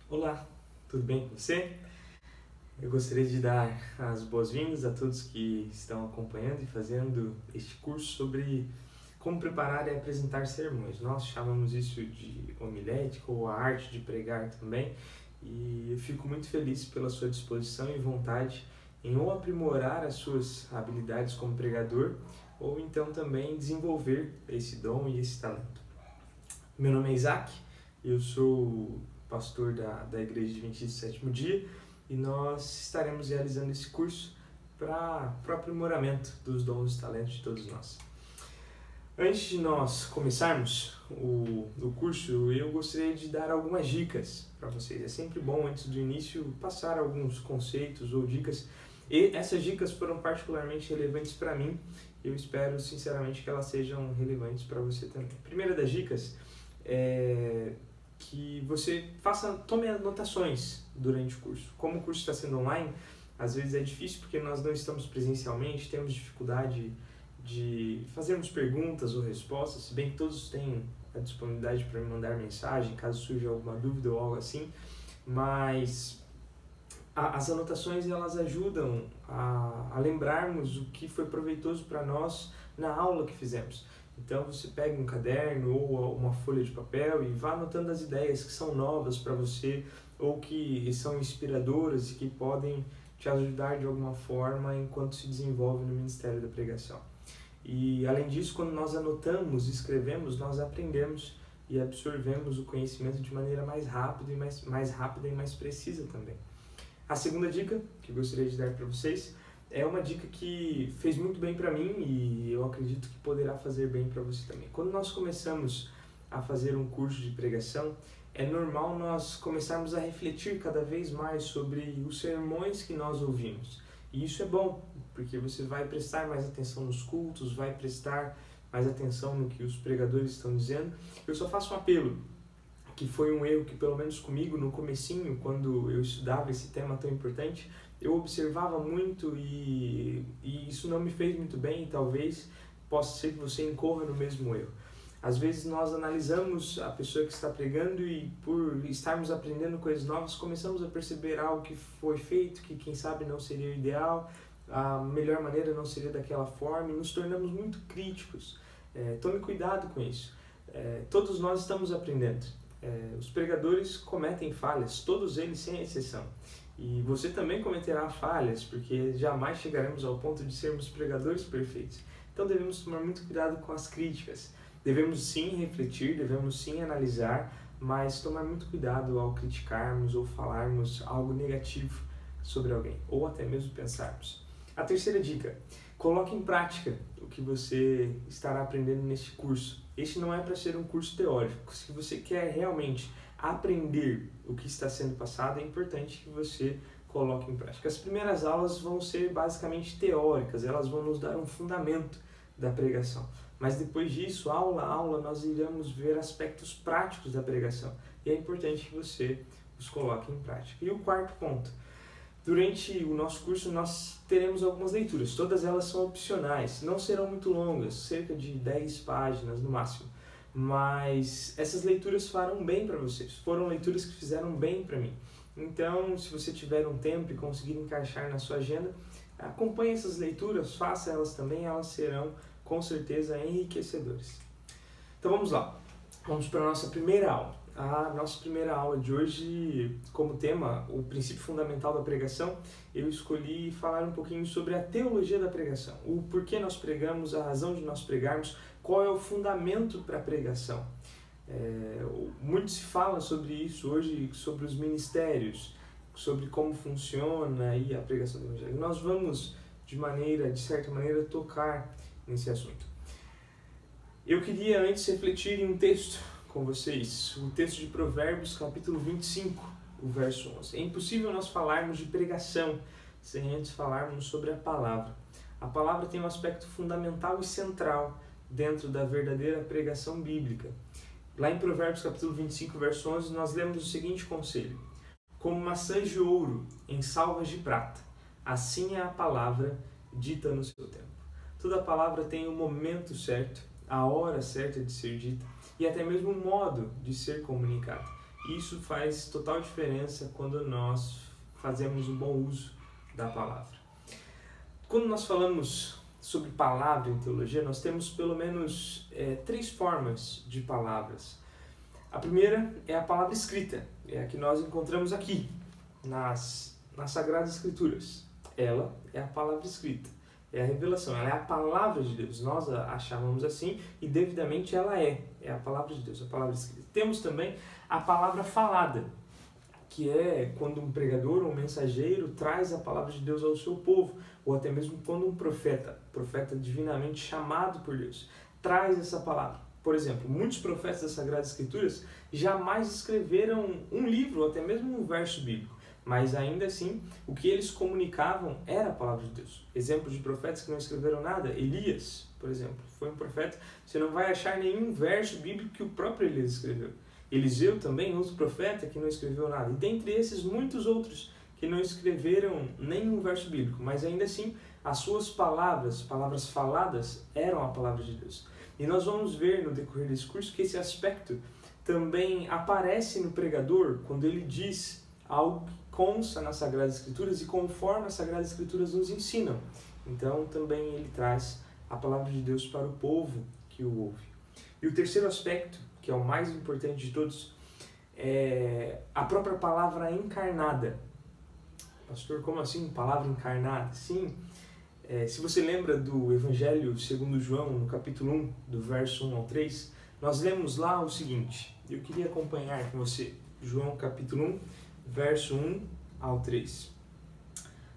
Olá, tudo bem com você? Eu gostaria de dar as boas-vindas a todos que estão acompanhando e fazendo este curso sobre como preparar e apresentar sermões. Nós chamamos isso de homilética ou a arte de pregar também, e eu fico muito feliz pela sua disposição e vontade em ou aprimorar as suas habilidades como pregador ou então também desenvolver esse dom e esse talento. Meu nome é Isaac, eu sou pastor da Igreja Adventista do Sétimo Dia e nós estaremos realizando esse curso para o aprimoramento dos dons e talentos de todos nós. Antes de nós começarmos o curso, eu gostaria de dar algumas dicas para vocês. É sempre bom, antes do início, passar alguns conceitos ou dicas. E essas dicas foram particularmente relevantes para mim. Eu espero, sinceramente, que elas sejam relevantes para você também. A primeira das dicas é que você tome anotações durante o curso. Como o curso está sendo online, às vezes é difícil porque nós não estamos presencialmente, temos dificuldade de fazermos perguntas ou respostas, se bem que todos têm a disponibilidade para me mandar mensagem, caso surja alguma dúvida ou algo assim, mas as anotações elas ajudam a lembrarmos o que foi proveitoso para nós na aula que fizemos. Então você pega um caderno ou uma folha de papel e vá anotando as ideias que são novas para você ou que são inspiradoras e que podem te ajudar de alguma forma enquanto se desenvolve no Ministério da Pregação. E além disso, quando nós anotamos e escrevemos, nós aprendemos e absorvemos o conhecimento de maneira mais rápida e mais precisa também. A segunda dica que eu gostaria de dar para vocês é uma dica que fez muito bem para mim e eu acredito que poderá fazer bem para você também. Quando nós começamos a fazer um curso de pregação, é normal nós começarmos a refletir cada vez mais sobre os sermões que nós ouvimos. E isso é bom, porque você vai prestar mais atenção nos cultos, vai prestar mais atenção no que os pregadores estão dizendo. Eu só faço um apelo, que foi um erro que pelo menos comigo no comecinho, quando eu estudava esse tema tão importante, eu observava muito e isso não me fez muito bem e talvez possa ser que você incorra no mesmo erro. Às vezes nós analisamos a pessoa que está pregando e por estarmos aprendendo coisas novas, começamos a perceber algo que foi feito, que quem sabe não seria o ideal, a melhor maneira não seria daquela forma e nos tornamos muito críticos. Tome cuidado com isso. Todos nós estamos aprendendo. Os pregadores cometem falhas, todos eles sem exceção. E você também cometerá falhas, porque jamais chegaremos ao ponto de sermos pregadores perfeitos. Então devemos tomar muito cuidado com as críticas. Devemos sim refletir, devemos sim analisar, mas tomar muito cuidado ao criticarmos ou falarmos algo negativo sobre alguém, ou até mesmo pensarmos. A terceira dica: coloque em prática o que você estará aprendendo neste curso. Este não é para ser um curso teórico. Se você quer realmente aprender o que está sendo passado, é importante que você coloque em prática. As primeiras aulas vão ser basicamente teóricas, elas vão nos dar um fundamento da pregação. Mas depois disso, aula a aula, nós iremos ver aspectos práticos da pregação. E é importante que você os coloque em prática. E o quarto ponto: durante o nosso curso nós teremos algumas leituras, todas elas são opcionais, não serão muito longas, cerca de 10 páginas no máximo, mas essas leituras farão bem para vocês, foram leituras que fizeram bem para mim. Então, se você tiver um tempo e conseguir encaixar na sua agenda, acompanhe essas leituras, faça elas também, elas serão com certeza enriquecedoras. Então vamos lá, vamos para a nossa primeira aula. A nossa primeira aula de hoje, como tema, o princípio fundamental da pregação, eu escolhi falar um pouquinho sobre a teologia da pregação, o porquê nós pregamos, a razão de nós pregarmos, qual é o fundamento para a pregação. Muito se fala sobre isso hoje, sobre os ministérios, sobre como funciona aí a pregação do evangelho. Nós vamos, de certa maneira, tocar nesse assunto. Eu queria antes refletir em um texto com vocês, o texto de Provérbios, capítulo 25, o verso 11. É impossível nós falarmos de pregação sem antes falarmos sobre a palavra. A palavra tem um aspecto fundamental e central dentro da verdadeira pregação bíblica. Lá em Provérbios, capítulo 25, verso 11, nós lemos o seguinte conselho: como maçãs de ouro em salvas de prata, assim é a palavra dita no seu tempo. Toda palavra tem o momento certo, a hora certa de ser dita, e até mesmo o modo de ser comunicado. Isso faz total diferença quando nós fazemos um bom uso da palavra. Quando nós falamos sobre palavra em teologia, nós temos pelo menos 3 formas de palavras. A primeira é a palavra escrita, é a que nós encontramos aqui, nas Sagradas Escrituras. Ela é a palavra escrita, é a revelação, ela é a palavra de Deus. Nós a chamamos assim e devidamente ela é a palavra de Deus, a palavra escrita. Temos também a palavra falada, que é quando um pregador ou um mensageiro traz a palavra de Deus ao seu povo, ou até mesmo quando um profeta divinamente chamado por Deus, traz essa palavra. Por exemplo, muitos profetas das Sagradas Escrituras jamais escreveram um livro, ou até mesmo um verso bíblico, mas ainda assim, o que eles comunicavam era a palavra de Deus. Exemplos de profetas que não escreveram nada: Elias, por exemplo, foi um profeta, você não vai achar nenhum verso bíblico que o próprio Elias escreveu. Eliseu também, outro profeta que não escreveu nada. E dentre esses, muitos outros que não escreveram nenhum verso bíblico, mas ainda assim, as suas palavras faladas, eram a palavra de Deus. E nós vamos ver no decorrer desse curso que esse aspecto também aparece no pregador quando ele diz algo que consta nas Sagradas Escrituras e conforme as Sagradas Escrituras nos ensinam. Então também ele traz a palavra de Deus para o povo que o ouve. E o terceiro aspecto, que é o mais importante de todos, é a própria palavra encarnada. Pastor, como assim palavra encarnada? Sim, se você lembra do Evangelho segundo João, no capítulo 1, do verso 1 ao 3, nós lemos lá o seguinte, eu queria acompanhar com você, João capítulo 1, verso 1 ao 3.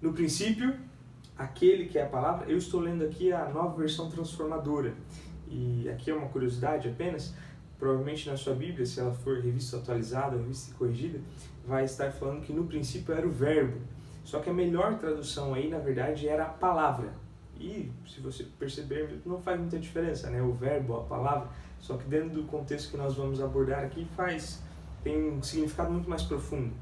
No princípio, aquele que é a palavra, eu estou lendo aqui a Nova Versão Transformadora, e aqui é uma curiosidade apenas, provavelmente na sua Bíblia, se ela for revista atualizada, revista corrigida, vai estar falando que no princípio era o verbo. Só que a melhor tradução aí, na verdade, era a palavra. E, se você perceber, não faz muita diferença, né? O verbo, a palavra. Só que dentro do contexto que nós vamos abordar aqui, tem um significado muito mais profundo.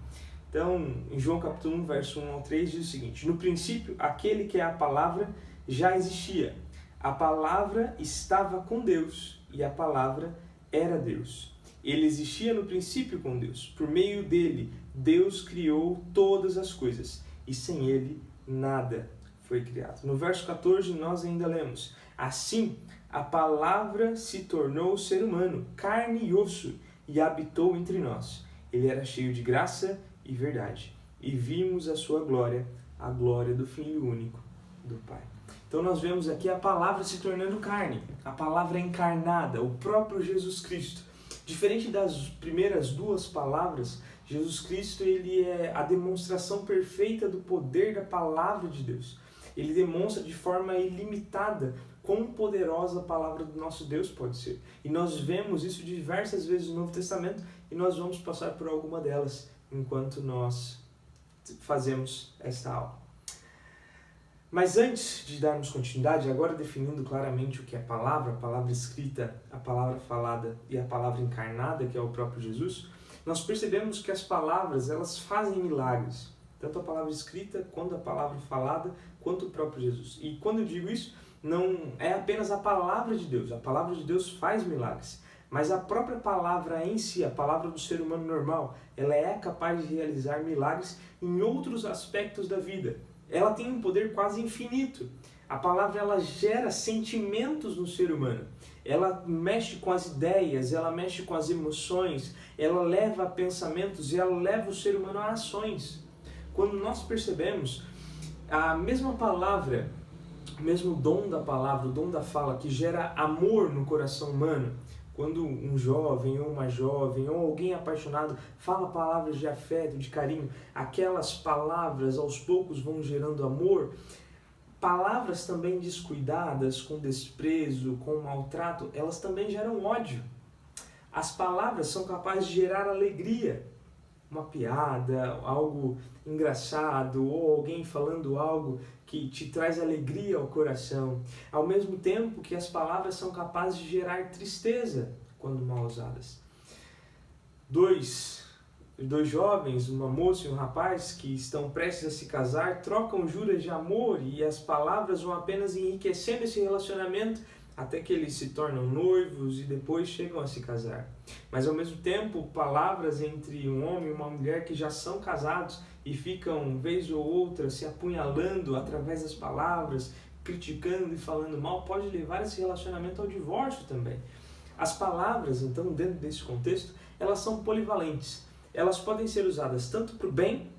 Então, em João capítulo 1, verso 1 ao 3, diz o seguinte: no princípio, aquele que é a palavra já existia. A palavra estava com Deus e a palavra era Deus. Ele existia no princípio com Deus. Por meio dele, Deus criou todas as coisas e sem ele nada foi criado. No verso 14 nós ainda lemos: assim a palavra se tornou ser humano, carne e osso, e habitou entre nós. Ele era cheio de graça e verdade, e vimos a sua glória, a glória do Filho único do Pai. Então nós vemos aqui a palavra se tornando carne, a palavra encarnada, o próprio Jesus Cristo. Diferente das primeiras 2 palavras, Jesus Cristo ele é a demonstração perfeita do poder da palavra de Deus. Ele demonstra de forma ilimitada quão poderosa a palavra do nosso Deus pode ser. E nós vemos isso diversas vezes no Novo Testamento e nós vamos passar por alguma delas enquanto nós fazemos esta aula. Mas antes de darmos continuidade, agora definindo claramente o que é a palavra escrita, a palavra falada e a palavra encarnada, que é o próprio Jesus, nós percebemos que as palavras, elas fazem milagres. Tanto a palavra escrita, quanto a palavra falada, quanto o próprio Jesus. E quando eu digo isso, não é apenas a palavra de Deus faz milagres. Mas a própria palavra em si, a palavra do ser humano normal, ela é capaz de realizar milagres em outros aspectos da vida. Ela tem um poder quase infinito. A palavra ela gera sentimentos no ser humano. Ela mexe com as ideias, ela mexe com as emoções, ela leva a pensamentos e ela leva o ser humano a ações. Quando nós percebemos a mesma palavra, o mesmo dom da palavra, o dom da fala que gera amor no coração humano, quando um jovem ou uma jovem ou alguém apaixonado fala palavras de afeto, de carinho, aquelas palavras aos poucos vão gerando amor. Palavras também descuidadas, com desprezo, com maltrato, elas também geram ódio. As palavras são capazes de gerar alegria. Uma piada, algo engraçado ou alguém falando algo que te traz alegria ao coração, ao mesmo tempo que as palavras são capazes de gerar tristeza quando mal usadas. Dois jovens, uma moça e um rapaz que estão prestes a se casar, trocam juras de amor e as palavras vão apenas enriquecendo esse relacionamento até que eles se tornam noivos e depois chegam a se casar. Mas ao mesmo tempo, palavras entre um homem e uma mulher que já são casados e ficam, vez ou outra, se apunhalando através das palavras, criticando e falando mal, pode levar esse relacionamento ao divórcio também. As palavras, então, dentro desse contexto, elas são polivalentes. Elas podem ser usadas tanto para o bem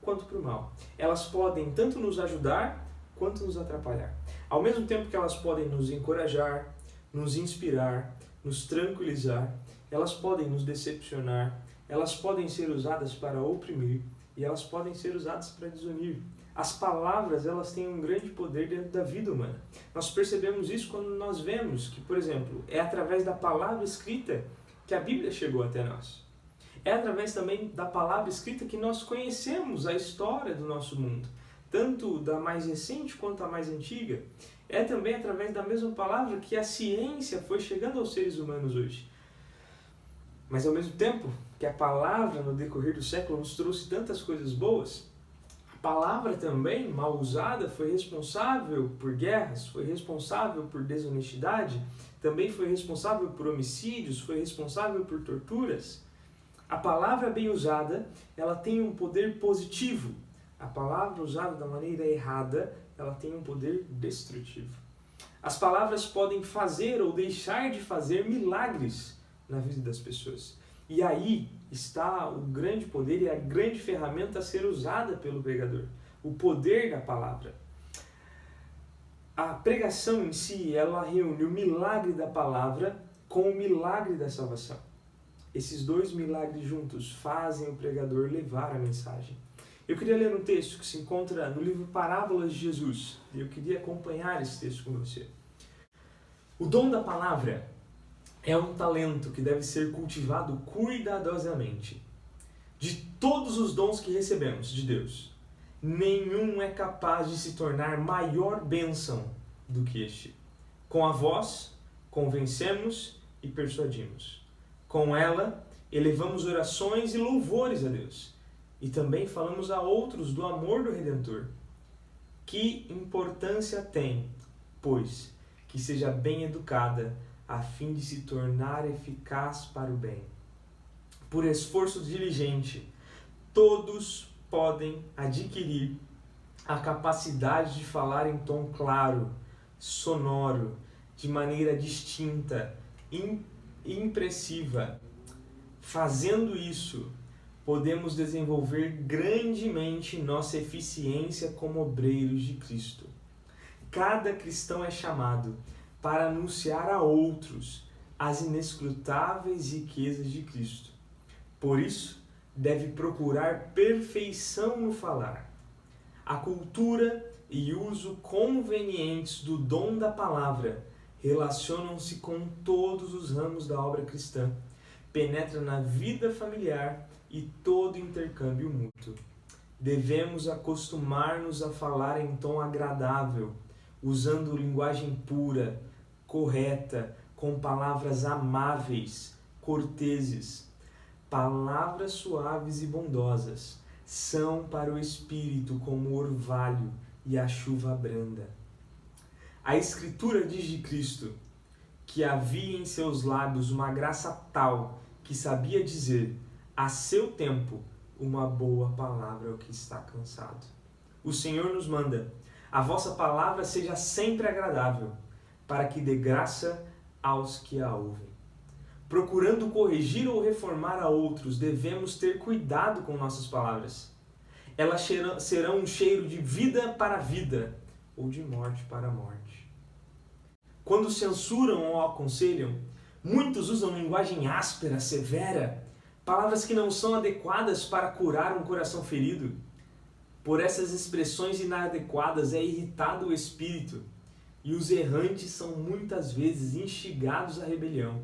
quanto para o mal. Elas podem tanto nos ajudar quanto nos atrapalhar. Ao mesmo tempo que elas podem nos encorajar, nos inspirar, nos tranquilizar, elas podem nos decepcionar, elas podem ser usadas para oprimir e elas podem ser usadas para desunir. As palavras, elas têm um grande poder dentro da vida humana. Nós percebemos isso quando nós vemos que, por exemplo, é através da palavra escrita que a Bíblia chegou até nós. É através também da palavra escrita que nós conhecemos a história do nosso mundo, tanto da mais recente quanto a mais antiga. É também através da mesma palavra que a ciência foi chegando aos seres humanos hoje. Mas ao mesmo tempo que a palavra, no decorrer do século, nos trouxe tantas coisas boas, a palavra também, mal usada, foi responsável por guerras, foi responsável por desonestidade, também foi responsável por homicídios, foi responsável por torturas. A palavra bem usada, ela tem um poder positivo. A palavra usada da maneira errada, ela tem um poder destrutivo. As palavras podem fazer ou deixar de fazer milagres na vida das pessoas. E aí está o grande poder e a grande ferramenta a ser usada pelo pregador. O poder da palavra. A pregação em si, ela reúne o milagre da palavra com o milagre da salvação. Esses dois milagres juntos fazem o pregador levar a mensagem. Eu queria ler um texto que se encontra no livro Parábolas de Jesus. E eu queria acompanhar esse texto com você. O dom da palavra é um talento que deve ser cultivado cuidadosamente. De todos os dons que recebemos de Deus, nenhum é capaz de se tornar maior bênção do que este. Com a voz, convencemos e persuadimos. Com ela, elevamos orações e louvores a Deus. E também falamos a outros do amor do Redentor. Que importância tem, pois, que seja bem educada, a fim de se tornar eficaz para o bem. Por esforço diligente, todos podem adquirir a capacidade de falar em tom claro, sonoro, de maneira distinta, impressiva. Fazendo isso, podemos desenvolver grandemente nossa eficiência como obreiros de Cristo. Cada cristão é chamado para anunciar a outros as inescrutáveis riquezas de Cristo. Por isso, deve procurar perfeição no falar. A cultura e uso convenientes do dom da palavra relacionam-se com todos os ramos da obra cristã, penetra na vida familiar e todo intercâmbio mútuo. Devemos acostumar-nos a falar em tom agradável, usando linguagem pura, correta, com palavras amáveis, corteses. Palavras suaves e bondosas são para o espírito como o orvalho e a chuva branda. A Escritura diz de Cristo que havia em seus lábios uma graça tal que sabia dizer, a seu tempo, uma boa palavra ao que está cansado. O Senhor nos manda, a vossa palavra seja sempre agradável, para que dê graça aos que a ouvem. Procurando corrigir ou reformar a outros, devemos ter cuidado com nossas palavras. Elas serão um cheiro de vida para vida, ou de morte para morte. Quando censuram ou aconselham, muitos usam linguagem áspera, severa, palavras que não são adequadas para curar um coração ferido. Por essas expressões inadequadas é irritado o espírito, e os errantes são muitas vezes instigados à rebelião.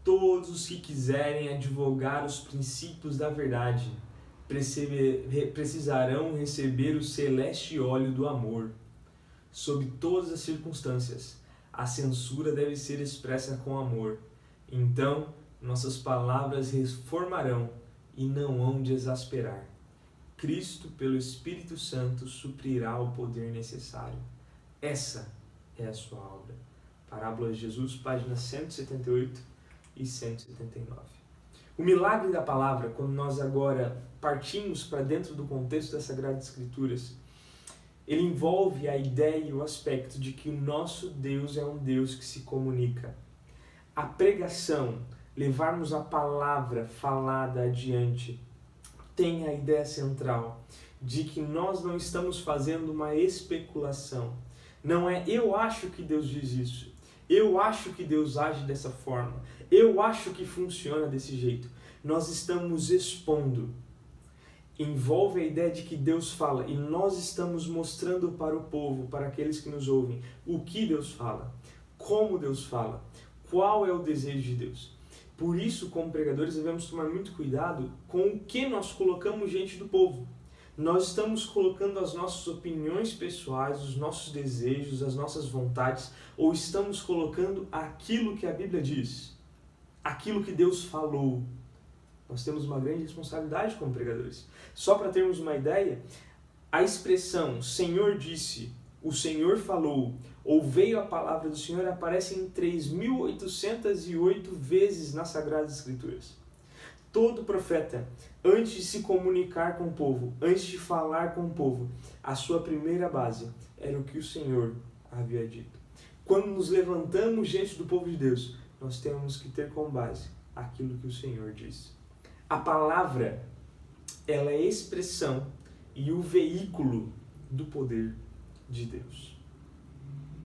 Todos os que quiserem advogar os princípios da verdade precisarão receber o celeste óleo do amor. Sob todas as circunstâncias, a censura deve ser expressa com amor. Então, nossas palavras reformarão e não hão de exasperar. Cristo, pelo Espírito Santo, suprirá o poder necessário. Essa é a sua obra. Parábola de Jesus, páginas 178 e 179. O milagre da palavra, quando nós agora partimos para dentro do contexto das Sagradas Escrituras, ele envolve a ideia e o aspecto de que o nosso Deus é um Deus que se comunica. A pregação, levarmos a palavra falada adiante, tem a ideia central de que nós não estamos fazendo uma especulação. Não é eu acho que Deus diz isso, eu acho que Deus age dessa forma, eu acho que funciona desse jeito. Nós estamos expondo. Envolve a ideia de que Deus fala e nós estamos mostrando para o povo, para aqueles que nos ouvem, o que Deus fala, como Deus fala, qual é o desejo de Deus. Por isso, como pregadores, devemos tomar muito cuidado com o que nós colocamos diante do povo. Nós estamos colocando as nossas opiniões pessoais, os nossos desejos, as nossas vontades, ou estamos colocando aquilo que a Bíblia diz, aquilo que Deus falou. Nós temos uma grande responsabilidade como pregadores. Só para termos uma ideia, a expressão Senhor disse, o Senhor falou, ou veio a palavra do Senhor, aparece em 3.808 vezes nas Sagradas Escrituras. Todo profeta, antes de se comunicar com o povo, antes de falar com o povo, a sua primeira base era o que o Senhor havia dito. Quando nos levantamos diante do povo de Deus, nós temos que ter como base aquilo que o Senhor disse. A palavra, ela é a expressão e o veículo do poder de Deus.